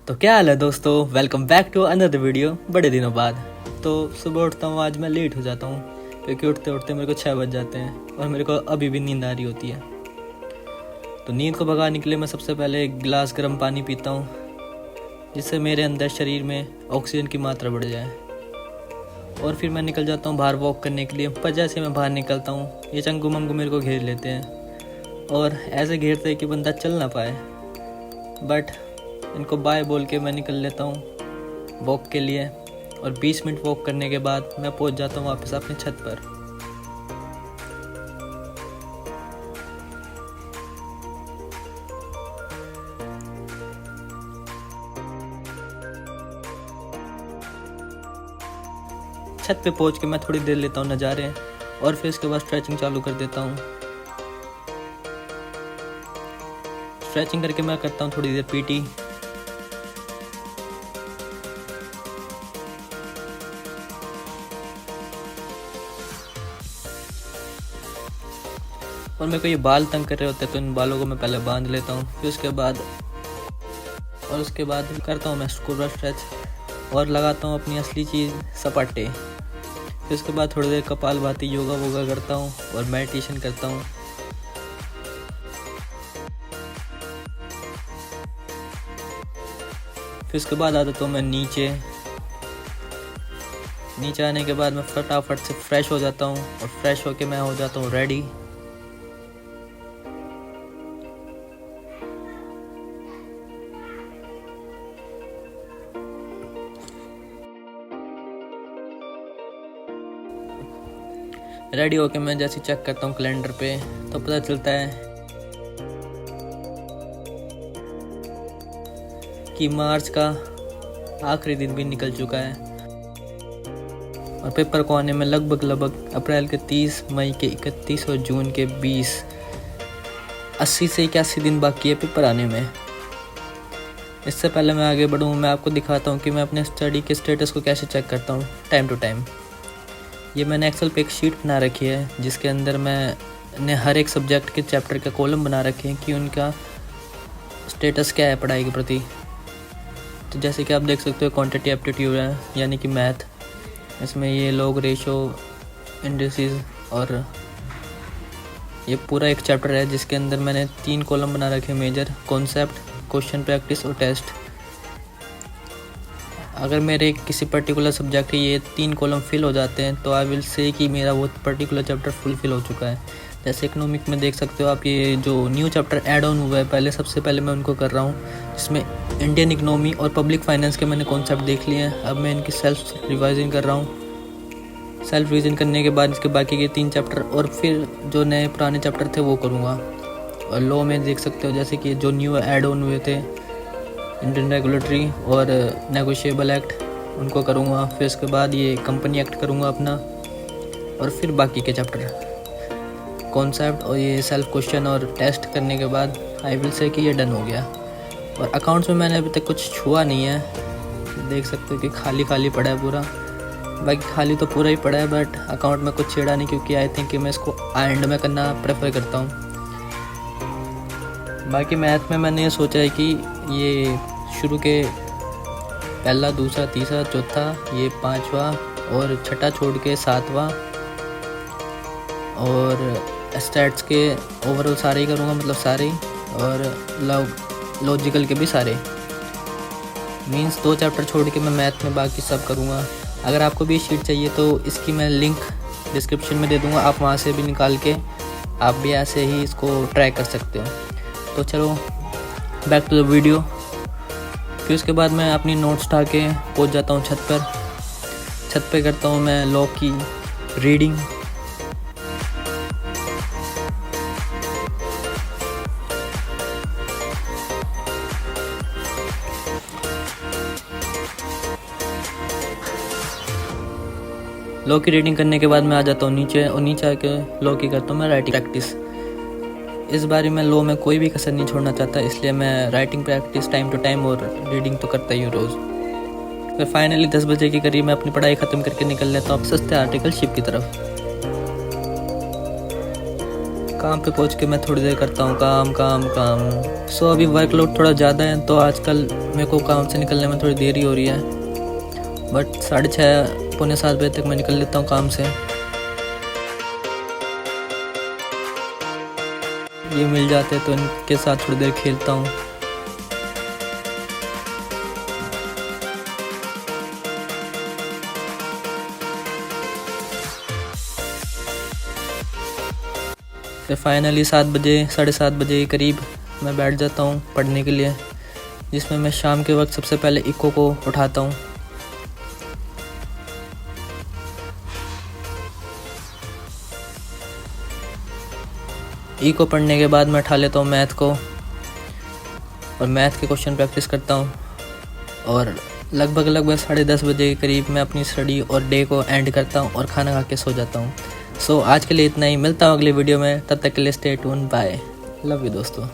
तो क्या हाल है दोस्तों, welcome back to another video बड़े दिनों बाद। तो सुबह उठता हूँ, आज मैं लेट हो जाता हूँ क्योंकि उठते उठते मेरे को 6 बज जाते हैं और मेरे को अभी भी नींद आ रही होती है। तो नींद को भगाने के लिए मैं सबसे पहले एक गिलास गर्म पानी पीता हूँ, जिससे मेरे अंदर शरीर में ऑक्सीजन की मात्रा बढ़ जाए। और फिर मैं निकल जाता हूँ बाहर वॉक करने के लिए। पर जैसे मैं बाहर निकलता हूँ, ये चंगू मंगू मेरे को घेर लेते हैं और ऐसे घेरते हैं कि बंदा चल ना पाए। बट इनको बाय बोल के मैं निकल लेता हूँ वॉक के लिए और 20 मिनट वॉक करने के बाद मैं पहुँच जाता हूँ वापस अपनी छत पर। छत पे पहुँच के मैं थोड़ी देर लेता हूँ नज़ारे और फिर इसके बाद स्ट्रेचिंग चालू कर देता हूँ। स्ट्रेचिंग करके मैं करता हूँ थोड़ी देर पीटी। और मेरे को ये बाल तंग कर रहे होते हैं तो इन बालों को मैं पहले बांध लेता हूँ। फिर उसके बाद करता हूँ मैं स्कूबा स्ट्रेच और लगाता हूँ अपनी असली चीज़ सपाटे। फिर उसके बाद थोड़ी देर कपालभाति योगा वोगा करता हूँ और मेडिटेशन करता हूँ। फिर उसके बाद आता हूँ मैं नीचे आने के बाद मैं फटाफट से फ्रेश हो जाता हूँ और फ्रेश होके मैं हो जाता हूँ रेडी। रेडी होके मैं जैसे चेक करता हूँ कैलेंडर पे तो पता चलता है कि मार्च का आखिरी दिन भी निकल चुका है और पेपर को आने में लगभग अप्रैल के 30, मई के 31 और जून के 20, 80 से 81 दिन बाकी है पेपर आने में। इससे पहले मैं आगे बढ़ूँ, मैं आपको दिखाता हूँ कि मैं अपने स्टडी के स्टेटस को कैसे चेक करता हूँ टाइम टू टाइम। ये मैंने एक्सेल पे एक शीट बना रखी है जिसके अंदर मैंने हर एक सब्जेक्ट के चैप्टर का कॉलम बना रखे हैं कि उनका स्टेटस क्या है पढ़ाई के प्रति। तो जैसे कि आप देख सकते हो क्वांटिटी एप्टीट्यूड है यानी कि मैथ, इसमें ये लॉग रेशो इंडिसेस और ये पूरा एक चैप्टर है जिसके अंदर मैंने 3 कॉलम बना रखे हैं, मेजर, कॉन्सेप्ट, क्वेश्चन प्रैक्टिस और टेस्ट। अगर मेरे किसी पर्टिकुलर सब्जेक्ट के ये 3 कॉलम फिल हो जाते हैं तो आई विल से कि मेरा वो पर्टिकुलर चैप्टर फुलफिल हो चुका है। जैसे इकोनॉमिक में देख सकते हो आप, ये जो न्यू चैप्टर ऐड ऑन हुआ है सबसे पहले मैं उनको कर रहा हूँ, जिसमें इंडियन इकोनॉमी और पब्लिक फाइनेंस के मैंने कॉन्सेप्ट देख लिए हैं। अब मैं इनकी सेल्फ रिवाइजन कर रहा हूँ। सेल्फ रिविजन करने के बाद इसके बाकी के 3 चैप्टर और फिर जो नए पुराने चैप्टर थे वो करूँगा। और लॉ में देख सकते हो जैसे कि जो न्यू ऐड ऑन हुए थे, इंडियन रेगुलेटरी और नेगोशिएबल एक्ट, उनको करूँगा। फिर उसके बाद ये कंपनी एक्ट करूँगा अपना और फिर बाकी के चैप्टर कॉन्सेप्ट और ये सेल्फ क्वेश्चन और टेस्ट करने के बाद आई विल से कि ये डन हो गया। और अकाउंट्स में मैंने अभी तक कुछ छुआ नहीं है, देख सकते हो कि खाली पड़ा है पूरा। बाकी खाली तो पूरा ही पड़ा है बट अकाउंट में कुछ छेड़ा नहीं क्योंकि आई थिंक कि मैं इसको एंड में करना प्रेफर करता हूँ। बाकी मैथ में मैंने ये सोचा है कि ये शुरू के पहला, दूसरा, तीसरा, चौथा, ये 5वां और छठा छोड़ के 7वां और स्टैट्स के ओवरऑल सारे ही करूँगा, मतलब सारे ही, और लॉजिकल के भी सारे। मींस 2 चैप्टर छोड़ के मैं मैथ में बाकी सब करूँगा। अगर आपको भी शीट चाहिए तो इसकी मैं लिंक डिस्क्रिप्शन में दे दूँगा, आप वहाँ से भी निकाल के आप भी ऐसे ही इसको ट्राई कर सकते हो। तो चलो बैक टू द वीडियो। फिर उसके बाद मैं अपनी नोट्स उठा के पहुँच जाता हूँ छत पर। छत पे करता हूँ मैं लॉ की रीडिंग। लॉ की रीडिंग करने के बाद मैं आ जाता हूँ नीचे और नीचे आके लॉ की करता हूँ मैं राइटिंग प्रैक्टिस। इस बार मैं लॉ में कोई भी कसर नहीं छोड़ना चाहता, इसलिए मैं writing practice time to time और रीडिंग तो करता ही हूँ रोज़। फिर फाइनली 10 बजे के करीब मैं अपनी पढ़ाई ख़त्म करके निकल लेता हूँ सस्ते आर्टिकलशिप की तरफ। काम पे पहुंच के मैं थोड़ी देर करता हूँ काम काम काम। सो अभी वर्कलोड थोड़ा ज़्यादा है तो आजकल मेरे को काम से निकलने में थोड़ी देरी हो रही है, बट 6:30 पौने 7 बजे तक मैं निकल लेता हूँ काम से। ये मिल जाते हैं तो इनके साथ थोड़ी देर खेलता हूँ। फिर फाइनली 7 बजे 7:30 बजे के करीब मैं बैठ जाता हूँ पढ़ने के लिए, जिसमें मैं शाम के वक्त सबसे पहले इको को उठाता हूँ। इको पढ़ने के बाद मैं उठा लेता हूँ मैथ को और मैथ के क्वेश्चन प्रैक्टिस करता हूँ, और लगभग 10:30 बजे के करीब मैं अपनी स्टडी और डे को एंड करता हूँ और खाना खा के सो जाता हूँ। सो आज के लिए इतना ही, मिलता हूँ अगली वीडियो में, तब तक के लिए stay tune, bye, love you दोस्तों।